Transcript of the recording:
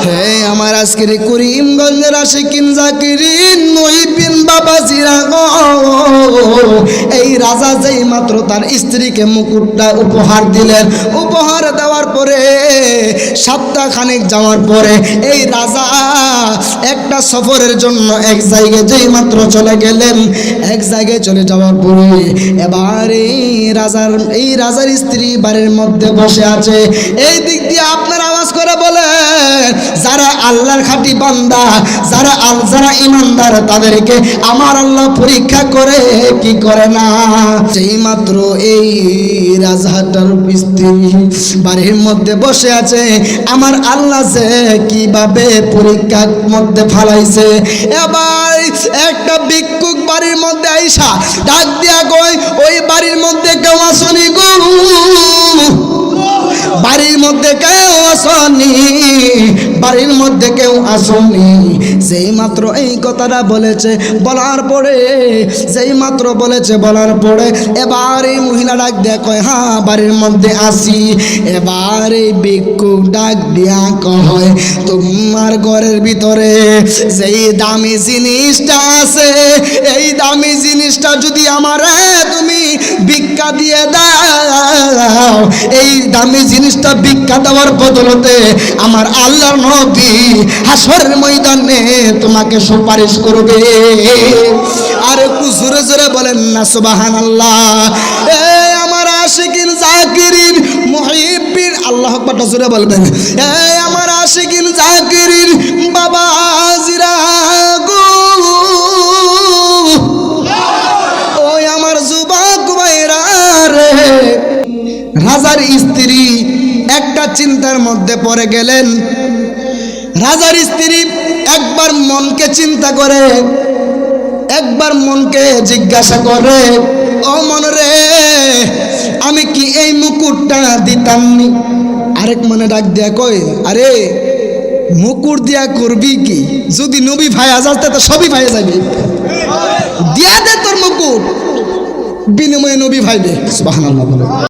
হে আমার আজকের করিমগঞ্জের আশিকিন জাকিরিন মুহিবিন বাবাজিরা গো, এই রাজা যেই মাত্র তার স্ত্রীকে মুকুটটা উপহার দিলেন, উপহার দেওয়ার পরে সপ্তাহ খানেক যাওয়ার পরে এই রাজা একটা সফরের জন্য এক জায়গায় যেই মাত্র চলে গেলেন, এক জায়গায় চলে যাওয়ার পরে এবার এই রাজার স্ত্রী বাড়ির মধ্যে বসে আছে। এই দিক দিয়ে আপনার আওয়াজ করে বলেন, যারা আল্লাহর খাঁটি বান্দা, যারা ইমানদার, তাদেরকে আমার আল্লাহ পরীক্ষা করে কি করে না। যেই মাত্র এই রাজাটার স্ত্রী বাড়ির মধ্যে বসে আছে, আমার আল্লাহ যে কিভাবে পরীক্ষার মধ্যে ফালাইছে। এবার একটা ভিক্ষুক বাড়ির মধ্যে আইসা ডাক দিয়া কয়, ওই বাড়ির মধ্যে কেউ আসনি গো, বাড়ির মধ্যে কেউ আসনি, বাড়ির মধ্যে কেউ আসনি। যেই মাত্র এই কথাটা বলেছে, বলার পরে যেই মাত্র বলেছে, বলার পরে এবার এই মহিলা ডাক দিয়া কয়, হ্যাঁ বাড়ির মধ্যে আসি। এবার এই ভিক্ষুক ডাক দিয়া কয়, তোমার ঘরের ভিতরে যেই দামি জিনিসটা আছে, এই দামি জিনিসটা যদি আমারে তুমি ভিক্ষা দিয়ে দাও, এই দামি জিনিসটা ভিক্ষা দেওয়ার বদলতে আমার আল্লাহর নবী হাসরের ময়দানে তোমাকে সুপারিশ করবে। আর একটু জোরে জোরে বলেন না সুবহানাল্লাহ। এই আমার আশিকিন জাকিরিন মুহিব্বিন, আল্লাহু আকবার জোরে বলবেন। এই আমার আশিকিন জাকিরিন বাবাজিরা গো, ওই আমার যুবক ভাইরা রে, রাজার স্ত্রী একটা চিন্তার মধ্যে পড়ে গেলেন। রাজার স্ত্রী একবার মনকে চিন্তা করে, একবার মনকে জিজ্ঞাসা করে, ও মন রে, আমি কি এই মুকুটটা দিতামনি? আরেক মনে ডাক দিয়া কয়, আরে মুকুট দিয়া করবি কি? যদি নবী ভাইয়া যাস তো সবই ভাইয়া যাবে, দিয়া দে তোর মুকুট, বিনিময়ে নবী ভাইবে। সুবহানাল্লাহ বলে।